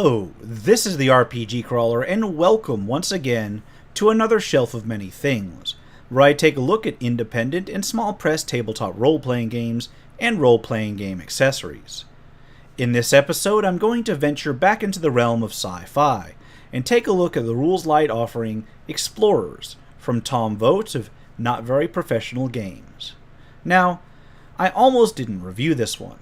Hello, this is the RPG Crawler, and welcome once again to another shelf of many things, where I take a look at independent and small press tabletop role-playing games and role-playing game accessories. In this episode, I'm going to venture back into the realm of sci-fi, and take a look at the Rules Light offering Explorers, from Tom Vogt of Not Very Professional Games. Now, I almost didn't review this one.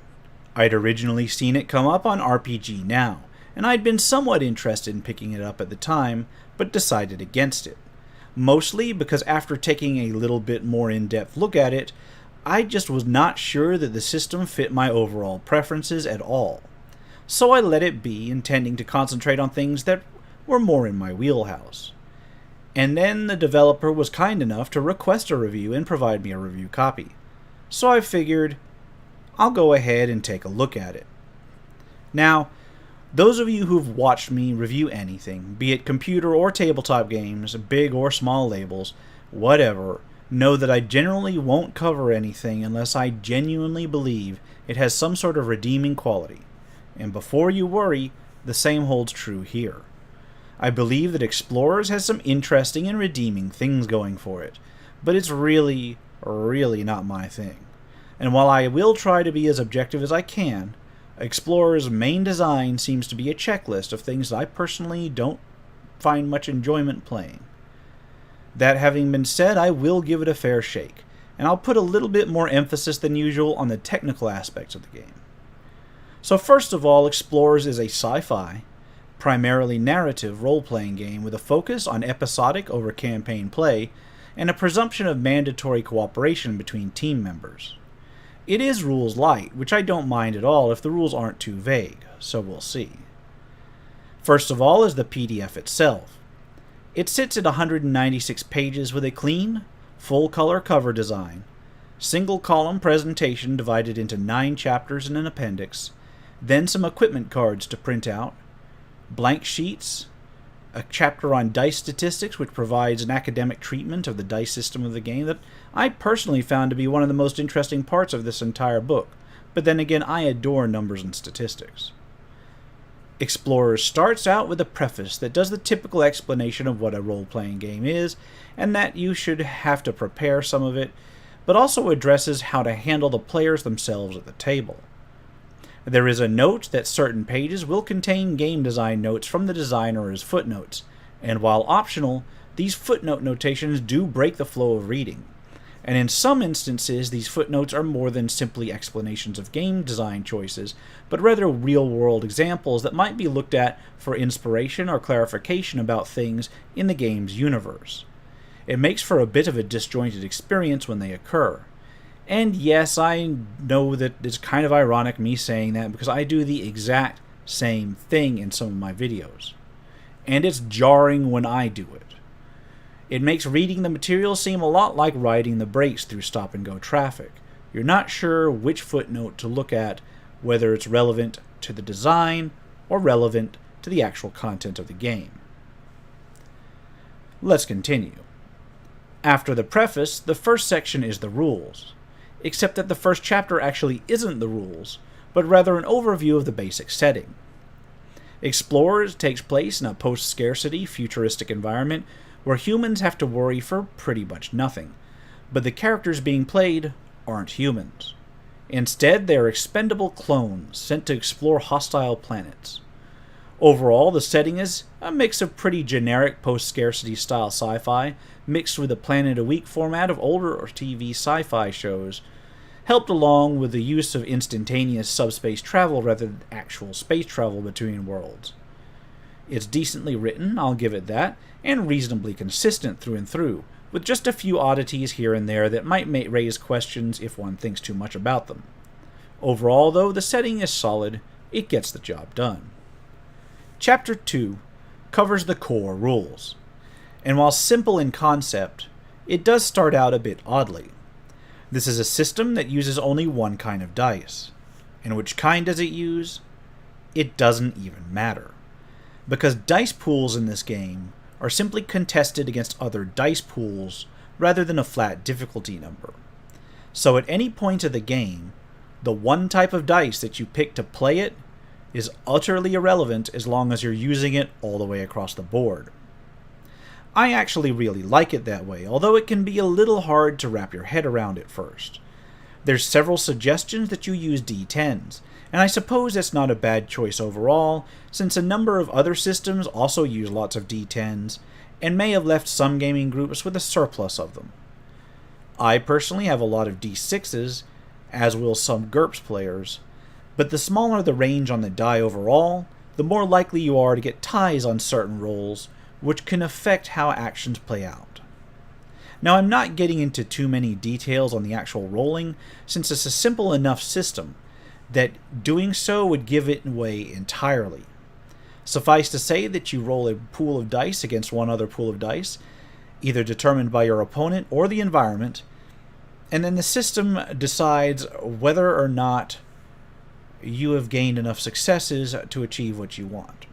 I'd originally seen it come up on RPG Now, and I'd been somewhat interested in picking it up at the time, but decided against it. Mostly because after taking a little bit more in-depth look at it, I just was not sure that the system fit my overall preferences at all. So I let it be, intending to concentrate on things that were more in my wheelhouse. And then the developer was kind enough to request a review and provide me a review copy. So I figured, I'll go ahead and take a look at it. Now, those of you who've watched me review anything, be it computer or tabletop games, big or small labels, whatever, know that I generally won't cover anything unless I genuinely believe it has some sort of redeeming quality. And before you worry, the same holds true here. I believe that Explorers has some interesting and redeeming things going for it, but it's really not my thing. And while I will try to be as objective as I can, Explorer's main design seems to be a checklist of things that I personally don't find much enjoyment playing. That having been said, I will give it a fair shake, and I'll put a little bit more emphasis than usual on the technical aspects of the game. So first of all, Explorers is a sci-fi, primarily narrative role-playing game with a focus on episodic over campaign play, and a presumption of mandatory cooperation between team members. It is rules light, which I don't mind at all if the rules aren't too vague, so we'll see. First of all is the PDF itself. It sits at 196 pages with a clean, full-color cover design, single-column presentation divided into 9 chapters and an appendix, then some equipment cards to print out, blank sheets, a chapter on dice statistics which provides an academic treatment of the dice system of the game that I personally found to be one of the most interesting parts of this entire book, but then again I adore numbers and statistics. Explorers starts out with a preface that does the typical explanation of what a role-playing game is, and that you should have to prepare some of it, but also addresses how to handle the players themselves at the table. There is a note that certain pages will contain game design notes from the designer as footnotes, and while optional, these footnote notations do break the flow of reading. And in some instances, these footnotes are more than simply explanations of game design choices, but rather real-world examples that might be looked at for inspiration or clarification about things in the game's universe. It makes for a bit of a disjointed experience when they occur. And yes, I know that it's kind of ironic me saying that because I do the exact same thing in some of my videos. And it's jarring when I do it. It makes reading the material seem a lot like riding the brakes through stop-and-go traffic. You're not sure which footnote to look at, whether it's relevant to the design or relevant to the actual content of the game. Let's continue. After the preface, the first section is the rules. Except that the first chapter actually isn't the rules, but rather an overview of the basic setting. Explorers takes place in a post-scarcity, futuristic environment where humans have to worry for pretty much nothing, but the characters being played aren't humans. Instead, they are expendable clones sent to explore hostile planets. Overall, the setting is a mix of pretty generic post-scarcity style sci-fi, mixed with the Planet-a-Week format of older TV sci-fi shows, helped along with the use of instantaneous subspace travel rather than actual space travel between worlds. It's decently written, I'll give it that, and reasonably consistent through and through, with just a few oddities here and there that might raise questions if one thinks too much about them. Overall, though, the setting is solid, it gets the job done. Chapter 2 covers the core rules, and while simple in concept, it does start out a bit oddly. This is a system that uses only one kind of dice. And which kind does it use? It doesn't even matter. Because dice pools in this game are simply contested against other dice pools rather than a flat difficulty number. So at any point of the game, the one type of dice that you pick to play it is utterly irrelevant as long as you're using it all the way across the board. I actually really like it that way, although it can be a little hard to wrap your head around at first. There's several suggestions that you use D10s, and I suppose that's not a bad choice overall, since a number of other systems also use lots of D10s, and may have left some gaming groups with a surplus of them. I personally have a lot of D6s, as will some GURPS players, but the smaller the range on the die overall, the more likely you are to get ties on certain rolls, which can affect how actions play out. Now, I'm not getting into too many details on the actual rolling, since it's a simple enough system that doing so would give it away entirely. Suffice to say that you roll a pool of dice against one other pool of dice, either determined by your opponent or the environment, and then the system decides whether or not you have gained enough successes to achieve what you want.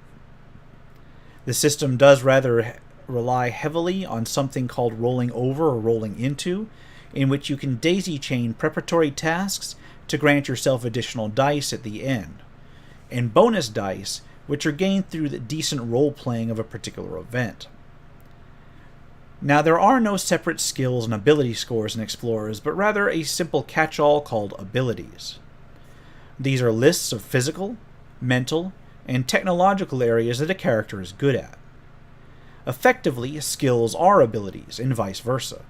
The system does rather rely heavily on something called rolling over or rolling into, in which you can daisy chain preparatory tasks to grant yourself additional dice at the end, and bonus dice, which are gained through the decent role-playing of a particular event. Now, there are no separate skills and ability scores in Explorers, but rather a simple catch-all called abilities. These are lists of physical, mental, and technological areas that a character is good at. Effectively, skills are abilities, and vice versa.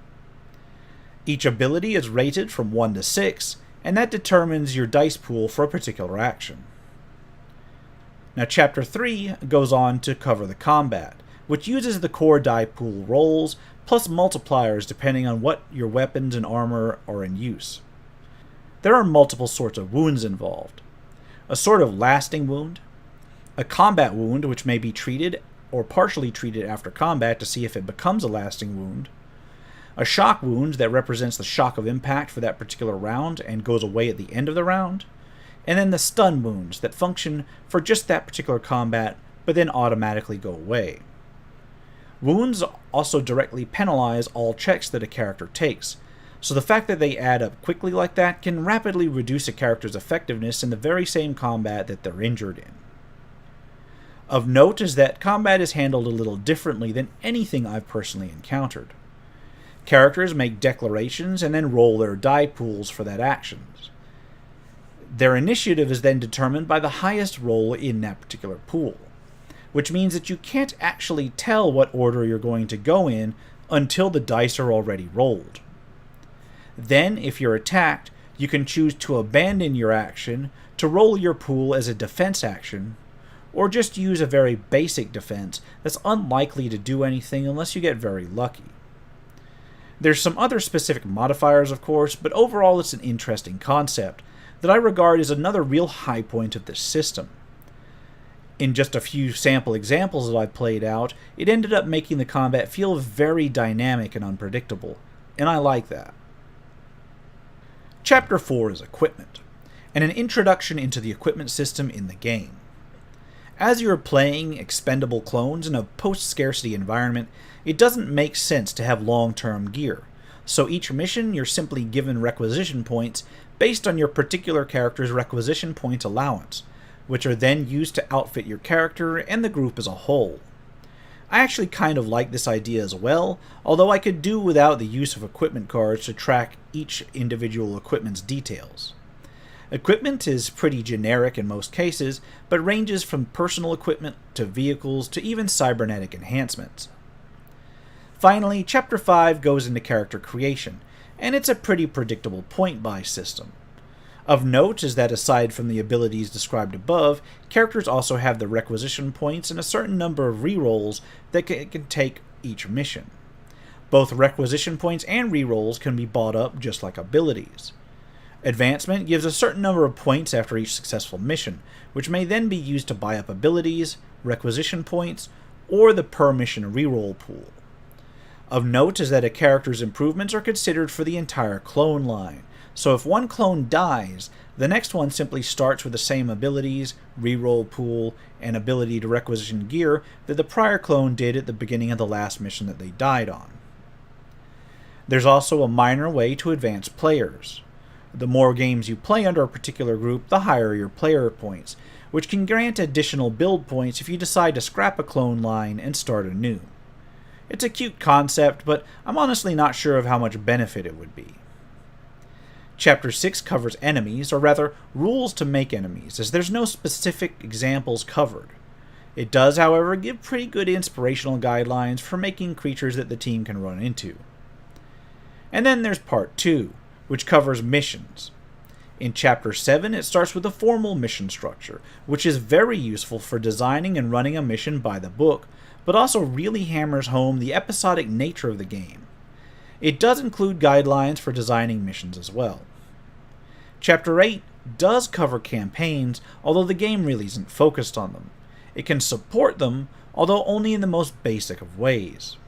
Each ability is rated from 1 to 6, and that determines your dice pool for a particular action. Now, Chapter 3 goes on to cover the combat, which uses the core die pool rolls, plus multipliers depending on what your weapons and armor are in use. There are multiple sorts of wounds involved. A sort of lasting wound, a combat wound which may be treated or partially treated after combat to see if it becomes a lasting wound, a shock wound that represents the shock of impact for that particular round and goes away at the end of the round, and then the stun wounds that function for just that particular combat but then automatically go away. Wounds also directly penalize all checks that a character takes, so the fact that they add up quickly like that can rapidly reduce a character's effectiveness in the very same combat that they're injured in. Of note is that combat is handled a little differently than anything I've personally encountered. Characters make declarations and then roll their die pools for that actions. Their initiative is then determined by the highest roll in that particular pool, which means that you can't actually tell what order you're going to go in until the dice are already rolled. Then, if you're attacked, you can choose to abandon your action to roll your pool as a defense action, or just use a very basic defense that's unlikely to do anything unless you get very lucky. There's some other specific modifiers, of course, but overall it's an interesting concept that I regard as another real high point of this system. In just a few sample examples that I've played out, it ended up making the combat feel very dynamic and unpredictable, and I like that. Chapter 4 is Equipment, and an introduction into the equipment system in the game. As you're playing expendable clones in a post-scarcity environment, it doesn't make sense to have long-term gear, so each mission you're simply given requisition points based on your particular character's requisition point allowance, which are then used to outfit your character and the group as a whole. I actually kind of like this idea as well, although I could do without the use of equipment cards to track each individual equipment's details. Equipment is pretty generic in most cases, but ranges from personal equipment to vehicles to even cybernetic enhancements. Finally, Chapter 5 goes into character creation, and it's a pretty predictable point-buy system. Of note is that aside from the abilities described above, characters also have the requisition points and a certain number of rerolls that can take each mission. Both requisition points and rerolls can be bought up just like abilities. Advancement gives a certain number of points after each successful mission, which may then be used to buy up abilities, requisition points, or the per-mission reroll pool. Of note is that a character's improvements are considered for the entire clone line, so if one clone dies, the next one simply starts with the same abilities, reroll pool, and ability to requisition gear that the prior clone did at the beginning of the last mission that they died on. There's also a minor way to advance players. The more games you play under a particular group, the higher your player points, which can grant additional build points if you decide to scrap a clone line and start anew. It's a cute concept, but I'm honestly not sure of how much benefit it would be. Chapter 6 covers enemies, or rather, rules to make enemies, as there's no specific examples covered. It does, however, give pretty good inspirational guidelines for making creatures that the team can run into. And then there's Part 2, which covers missions. In Chapter 7, it starts with a formal mission structure, which is very useful for designing and running a mission by the book, but also really hammers home the episodic nature of the game. It does include guidelines for designing missions as well. Chapter 8 does cover campaigns, although the game really isn't focused on them. It can support them, although only in the most basic of ways.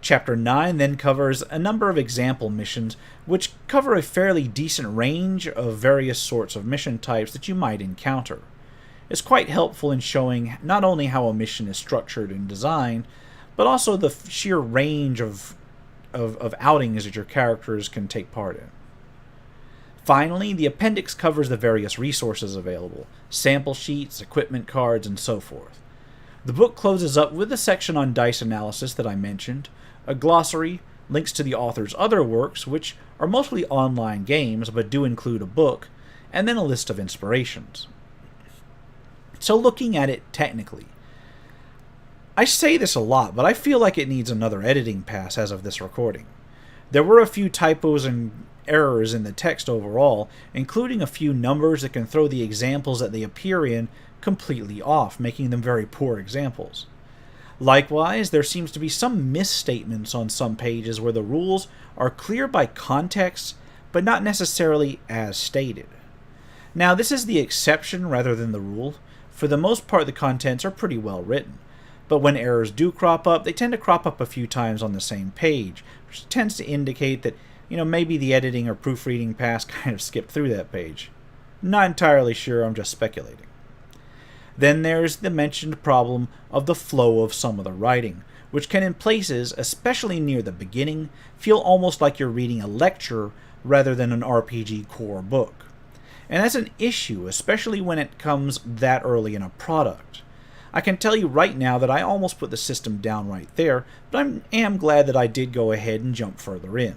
Chapter 9 then covers a number of example missions, which cover a fairly decent range of various sorts of mission types that you might encounter. It's quite helpful in showing not only how a mission is structured and designed, but also the sheer range of outings that your characters can take part in. Finally, the appendix covers the various resources available, sample sheets, equipment cards, and so forth. The book closes up with a section on dice analysis that I mentioned, a glossary, links to the author's other works, which are mostly online games but do include a book, and then a list of inspirations. So looking at it technically, I say this a lot, but I feel like it needs another editing pass as of this recording. There were a few typos and errors in the text overall, including a few numbers that can throw the examples that they appear in completely off, making them very poor examples. Likewise, there seems to be some misstatements on some pages where the rules are clear by context, but not necessarily as stated. Now, this is the exception rather than the rule. For the most part, the contents are pretty well written, but when errors do crop up, they tend to crop up a few times on the same page, which tends to indicate that, maybe the editing or proofreading pass kind of skipped through that page. Not entirely sure, I'm just speculating. Then there's the mentioned problem of the flow of some of the writing, which can in places, especially near the beginning, feel almost like you're reading a lecture rather than an RPG core book. And that's an issue, especially when it comes that early in a product. I can tell you right now that I almost put the system down right there, but I am glad that I did go ahead and jump further in.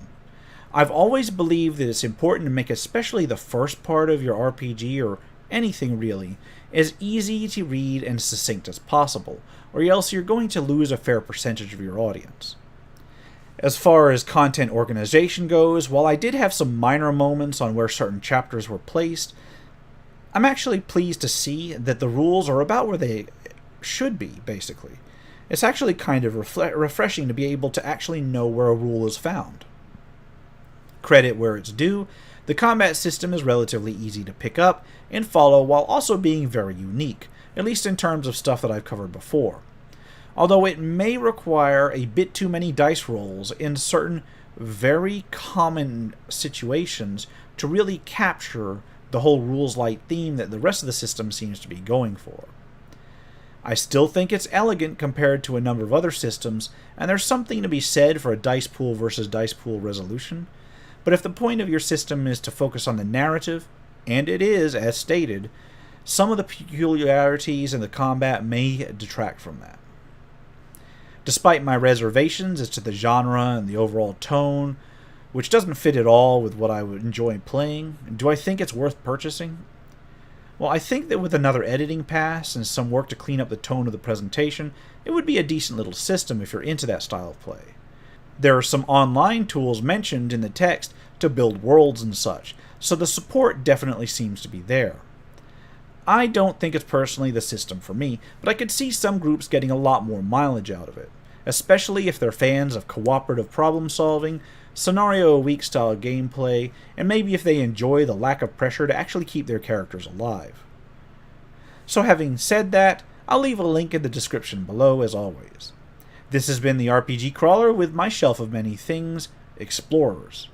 I've always believed that it's important to make especially the first part of your RPG, or anything really, as easy to read and succinct as possible, or else you're going to lose a fair percentage of your audience. As far as content organization goes, while I did have some minor moments on where certain chapters were placed, I'm actually pleased to see that the rules are about where they should be, basically. It's actually kind of refreshing to be able to actually know where a rule is found. Credit where it's due, the combat system is relatively easy to pick up and follow while also being very unique, at least in terms of stuff that I've covered before. Although it may require a bit too many dice rolls in certain very common situations to really capture the whole rules-light theme that the rest of the system seems to be going for. I still think it's elegant compared to a number of other systems, and there's something to be said for a dice pool versus dice pool resolution, but if the point of your system is to focus on the narrative, and it is, as stated, some of the peculiarities in the combat may detract from that. Despite my reservations as to the genre and the overall tone, which doesn't fit at all with what I would enjoy playing, do I think it's worth purchasing? Well, I think that with another editing pass and some work to clean up the tone of the presentation, it would be a decent little system if you're into that style of play. There are some online tools mentioned in the text to build worlds and such, so the support definitely seems to be there. I don't think it's personally the system for me, but I could see some groups getting a lot more mileage out of it, especially if they're fans of cooperative problem solving, scenario-a-week style gameplay, and maybe if they enjoy the lack of pressure to actually keep their characters alive. So having said that, I'll leave a link in the description below as always. This has been the RPG Crawler with my shelf of many things, Explorers.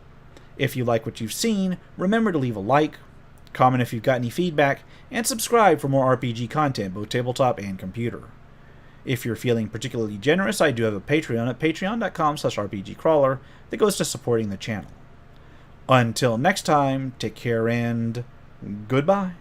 If you like what you've seen, remember to leave a like, comment if you've got any feedback, and subscribe for more RPG content, both tabletop and computer. If you're feeling particularly generous, I do have a Patreon at patreon.com/rpgcrawler that goes to supporting the channel. Until next time, take care and goodbye.